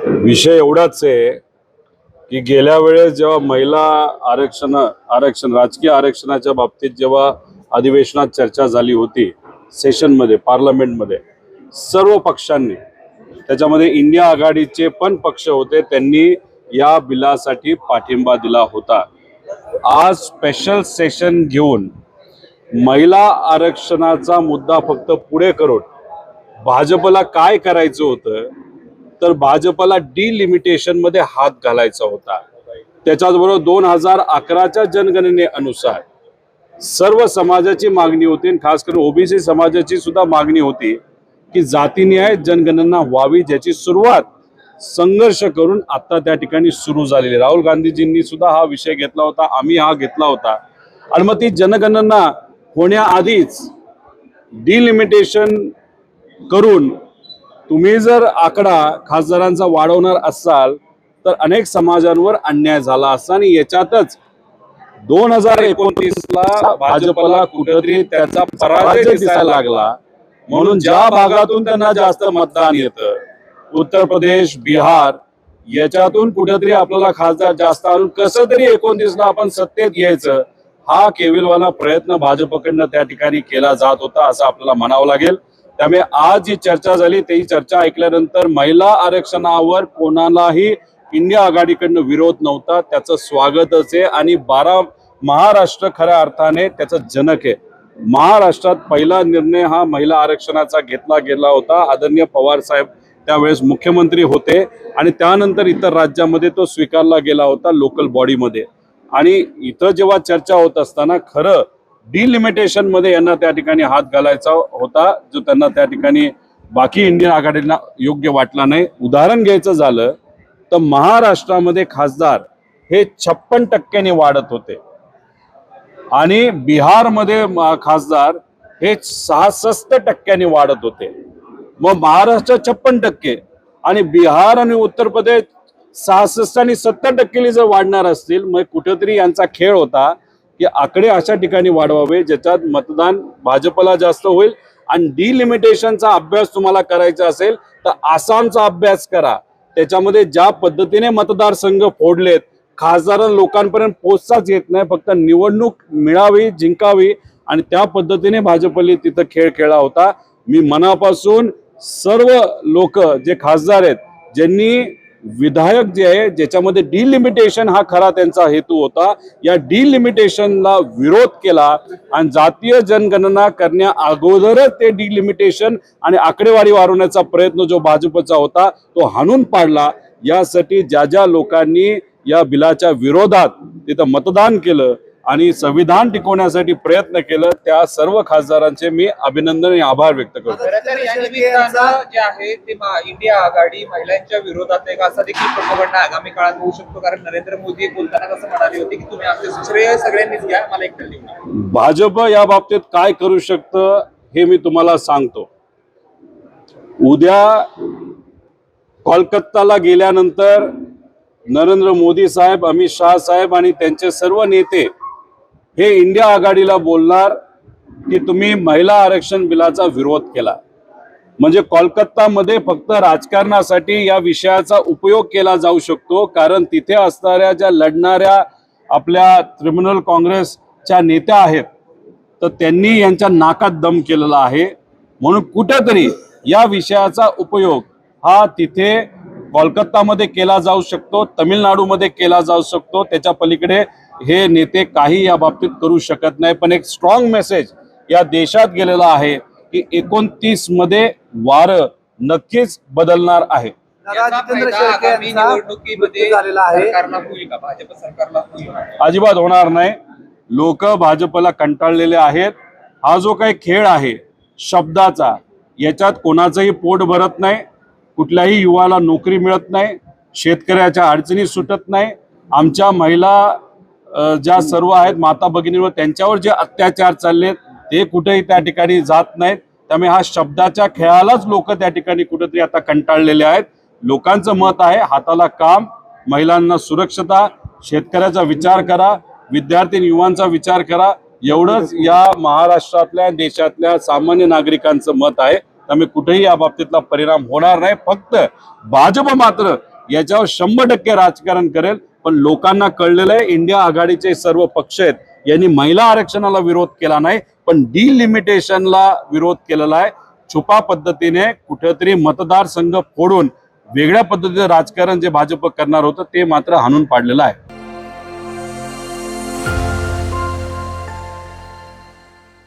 विषय एवढाच आहे की गेल्या वेळेस जेव्हा महिला आरक्षण राजकीय आरक्षणाच्या बाबतीत जेव्हा अधिवेशनात चर्चा झाली होती, सेशनमध्ये पार्लमेंटमध्ये सर्व पक्षांनी, त्याच्यामध्ये इंडिया आघाडीचे पण पक्ष होते, त्यांनी या बिलासाठी पाठिंबा दिला होता. आज स्पेशल सेशन घेऊन महिला आरक्षणाचा मुद्दा फक्त पुढे करून भाजपला काय करायचं होतं तर भाजपला डिलिमिटेशन मध्ये हात घालायचा होता. त्याच्याबरोबर 2011च्या जनगणनेनुसार सर्व समाजाची मागणी होती, खास करून ओबीसी समाजाची सुद्धा मागणी होती की जातीनिहाय जनगणना व्हावी, ज्याची सुरुवात संघर्ष करून आता त्या ठिकाणी सुरू झालेली. राहुल गांधीजींनी सुद्धा हा विषय घेतला होता, आम्ही हा घेतला होता. आणि मग ती जनगणना होण्याआधीच डिलिमिटेशन करून तुम्ही जर आकडा खासदारांचा वाढवणार असाल तर अनेक समाजांवर अन्याय झाला असता. आणि याच्यातच 2029ला भाजपला कुठेतरी त्याचा पराजय दिसायला लागला. म्हणून ज्या भागातून त्यांना जास्त मतदान येतं, उत्तर प्रदेश, बिहार, याच्यातून कुठेतरी आपल्याला खासदार जास्त आणून कसं तरी 29ला आपण सत्तेत यायचं, हा केविलवाला प्रयत्न भाजपकडनं त्या ठिकाणी केला जात होता असं आपल्याला म्हणावं लागेल. त्यामुळे आज जी चर्चा झाली ती चर्चा ऐकल्यानंतर महिला आरक्षणावर कोणालाही इंडिया आघाडीकडनं विरोध नव्हता, त्याचं स्वागतच आहे. आणि महाराष्ट्र खऱ्या अर्थाने त्याचं जनक आहे. महाराष्ट्रात पहिला निर्णय हा महिला आरक्षणाचा घेतला गेला होता. आदरणीय पवार साहेब त्यावेळेस मुख्यमंत्री होते आणि त्यानंतर इतर राज्यामध्ये तो स्वीकारला गेला होता लोकल बॉडीमध्ये. आणि इथं जेव्हा चर्चा होत असताना खरं डिलिमिटेशन मध्ये यांना त्या ठिकाणी हात घालायचा होता, जो त्यांना त्या ठिकाणी बाकी इंडियन आघाडीला योग्य वाटला नाही. उदाहरण घ्यायचं झालं तर महाराष्ट्रामध्ये खासदार हे 56% वाढत होते आणि बिहारमध्ये खासदार हे 66% वाढत होते. मग महाराष्ट्र 56% आणि बिहार आणि उत्तर प्रदेश 66 आणि 70% जर वाढणार असतील, मग कुठेतरी यांचा खेळ होता की आकडे अशा ठिकाणी वाढवावे ज्याच्यात मतदान भाजपला जास्त होईल. आणि डिलिमिटेशनचा अभ्यास तुम्हाला करायचा असेल तर आसामचा अभ्यास करा. त्याच्यामध्ये ज्या पद्धतीने मतदारसंघ फोडलेत, खासदार लोकांपर्यंत पोहोचताच येत नाही, फक्त निवडणूक मिळावी, जिंकावी, आणि त्या पद्धतीने भाजपने तिथं खेळ खेळला होता. मी मनापासून सर्व लोक जे खासदार आहेत, ज्यांनी विधायक जे आहे ज्याच्यामध्ये डिलिमिटेशन हा खरा त्यांचा हेतू होता, या डिलिमिटेशनला विरोध केला आणि जातीय जनगणना करण्या अगोदरच ते डिलिमिटेशन आणि आकडेवारी वाढवण्याचा प्रयत्न जो भाजपचा होता तो हाणून पाडला. यासाठी ज्या ज्या लोकांनी या बिलाच्या विरोधात तिथं मतदान केलं आणि संविधान टिकवण्यासाठी प्रयत्न केलं, त्या सर्व खासदारांचे मी अभिनंदन आणि आभार व्यक्त करतो. जे आहे ते इंडिया आघाडी महिलांच्या विरोधात एक असा देखील प्रोपगंडा आगामी काळात होऊ शकतो, कारण नरेंद्र मोदी बोलताना कसं म्हणाले होते की तुम्ही आमचे श्रेय सगळ्यांनीच घ्या, मला एकटं देऊ. भाजप या बाबतीत काय करू शकतं हे मी तुम्हाला सांगतो. उद्या कोलकाताला गेल्यानंतर नरेंद्र मोदी साहेब, अमित शाह साहेब आणि त्यांचे सर्व नेते हे इंडिया आघाडीला बोलणार की तुम्ही महिला आरक्षण बिलाचा विरोध केला. म्हणजे कोलकातामध्ये फक्त राजकारणासाठी या विषयाचा उपयोग केला जाऊ शकतो, कारण तिथे असणाऱ्या ज्या लढणाऱ्या आपल्या तृणमूल काँग्रेसच्या नेत्या आहेत तर त्यांनी यांच्या नाकात दम केलेला आहे. म्हणून कुठेतरी या विषयाचा उपयोग हा तिथे कोलकातामध्ये केला जाऊ शकतो, तामिळनाडूमध्ये केला जाऊ शकतो. त्याच्या पलीकडे हे नेते काही या बाबतीत करू शकत नाही. पण एक स्ट्रॉंग मेसेज या देशात गेलेला आहे की 29 मध्ये वारं नक्कीच बदलणार आहे. अजिबात होणार नाही. लोक भाजपला कंटाळलेले आहेत. हा जो काही खेळ आहे शब्दाचा, याच्यात कोणाचंही पोट भरत नाही, कुठल्याही युवाला नोकरी मिळत नाही, शेतकऱ्याच्या अडचणी सुटत नाही. आमच्या महिला ज्या सर्व आहेत माता भगिनींवर त्यांच्यावर जे अत्याचार चाललेत ते कुठेही त्या ठिकाणी जात नाहीत. त्यामुळे हा शब्दाच्या खेळालाच लोक त्या ठिकाणी कुठेतरी आता कंटाळलेले आहेत. लोकांचं मत आहे हाताला काम, महिलांना सुरक्षता, शेतकऱ्याचा विचार करा, विद्यार्थी युवांचा विचार करा. एवढंच या महाराष्ट्रातल्या देशातल्या सामान्य नागरिकांचं मत आहे. त्यामुळे कुठेही या बाबतीतला परिणाम होणार नाही. फक्त भाजप मात्र याच्यावर 100% राजकारण करेल. पण लोकांना कळलेलं आहे इंडिया आघाडीचे सर्व पक्ष आहेत यांनी महिला आरक्षणाला विरोध केला नाही, पण डिलिमिटेशनला विरोध केलेला आहे. छुपा पद्धतीने कुठेतरी मतदारसंघ फोडून वेगळ्या पद्धतीचं राजकारण जे भाजप करणार होतं ते मात्र हाणून पाडलेलं आहे.